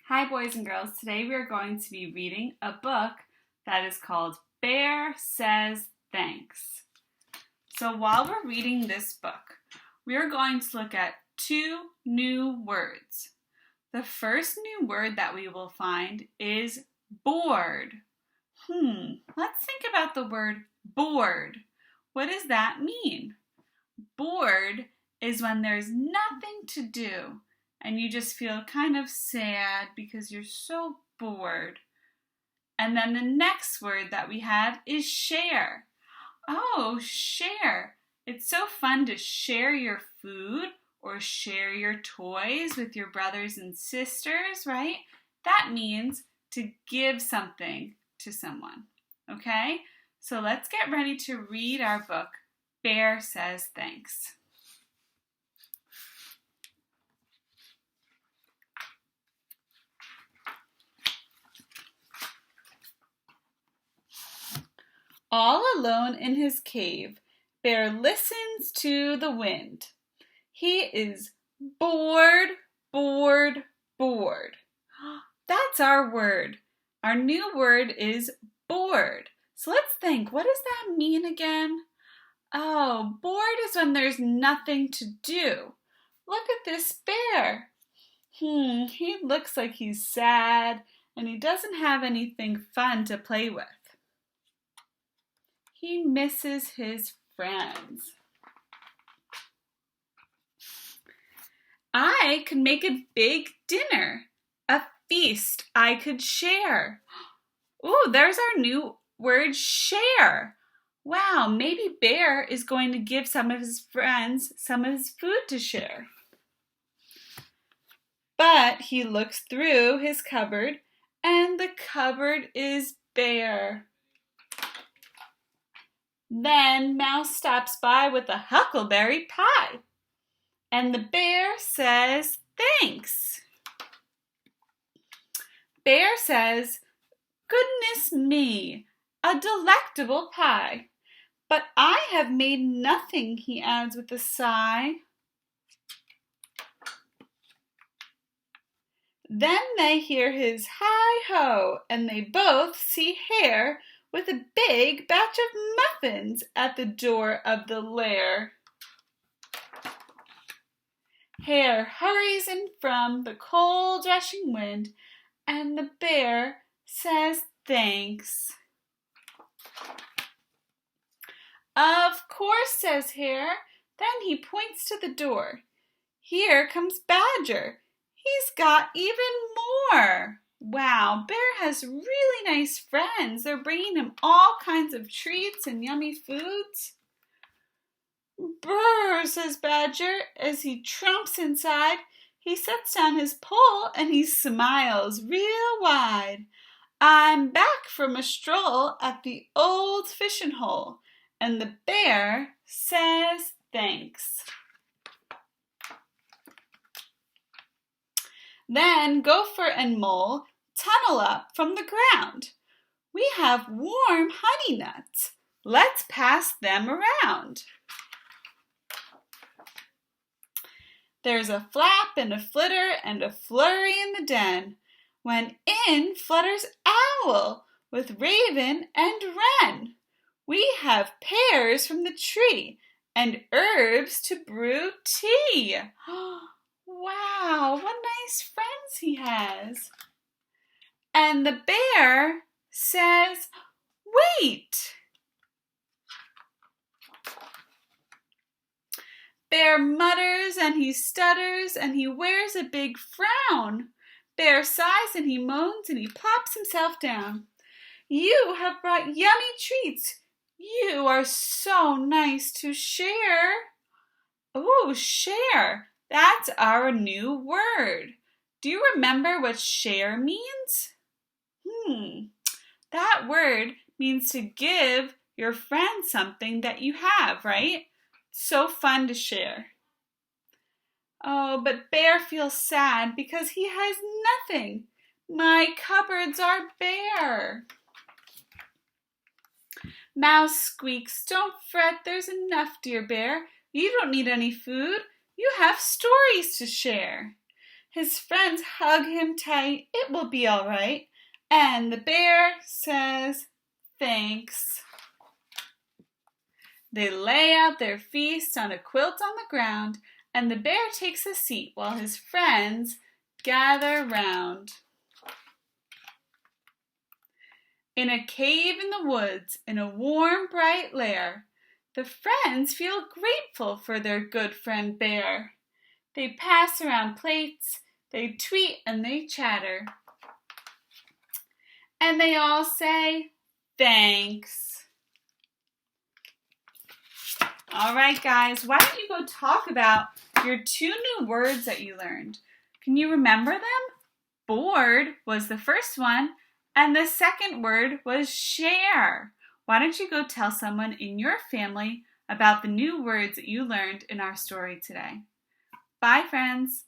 Hi boys and girls, today we are going to be reading a book that is called Bear Says Thanks. So while we're reading this book, we are going to look at two new words. The first new word that we will find is bored. Let's think about the word bored. What does that mean? Bored is when there's nothing to do and you just feel kind of sad because you're so bored. And then the next word that we have is share. Oh, share. It's so fun to share your food or share your toys with your brothers and sisters, right? That means to give something to someone, okay? So let's get ready to read our book, Bear Says Thanks. All alone in his cave, Bear listens to the wind. He is bored, bored, bored. That's our word. Our new word is bored. So let's think, what does that mean again? Oh, bored is when there's nothing to do. Look at this bear. He looks like he's sad and he doesn't have anything fun to play with. He misses his friends. I could make a big dinner, a feast I could share. Ooh, there's our new word, share. Wow, maybe Bear is going to give some of his friends some of his food to share. But he looks through his cupboard and the cupboard is bare. Then Mouse stops by with a huckleberry pie. And the bear says, thanks. Bear says, goodness me, a delectable pie. But I have made nothing, he adds with a sigh. Then they hear his hi-ho, and they both see Hare with a big batch of muffins at the door of the lair. Hare hurries in from the cold rushing wind, and the bear says thanks. Of course, says Hare. Then he points to the door. Here comes Badger. He's got even more. Wow, Bear has really nice friends. They're bringing him all kinds of treats and yummy foods. Brr, says Badger as he trumps inside. He sets down his pole and he smiles real wide. I'm back from a stroll at the old fishing hole, and the bear says thanks. Then Gopher and Mole tunnel up from the ground. We have warm honey nuts. Let's pass them around. There's a flap and a flitter and a flurry in the den, when in flutters Owl with Raven and Wren. We have pears from the tree and herbs to brew tea. Wow, what nice friends he has. And the bear says, wait. Bear mutters and he stutters and he wears a big frown. Bear sighs and he moans and he plops himself down. You have brought yummy treats. You are so nice to share. Ooh, share. That's our new word. Do you remember what share means? That word means to give your friend something that you have, right? So fun to share. Oh, but Bear feels sad because he has nothing. My cupboards are bare. Mouse squeaks, don't fret, there's enough, dear Bear. You don't need any food. You have stories to share. His friends hug him tight. It will be all right. And the bear says, thanks. They lay out their feast on a quilt on the ground, and the bear takes a seat while his friends gather round. In a cave in the woods, in a warm, bright lair, the friends feel grateful for their good friend bear. They pass around plates, they tweet and they chatter. And they all say, thanks. All right, guys, why don't you go talk about your 2 new words that you learned? Can you remember them? Bored was the first one, and the second word was share. Why don't you go tell someone in your family about the new words that you learned in our story today? Bye, friends.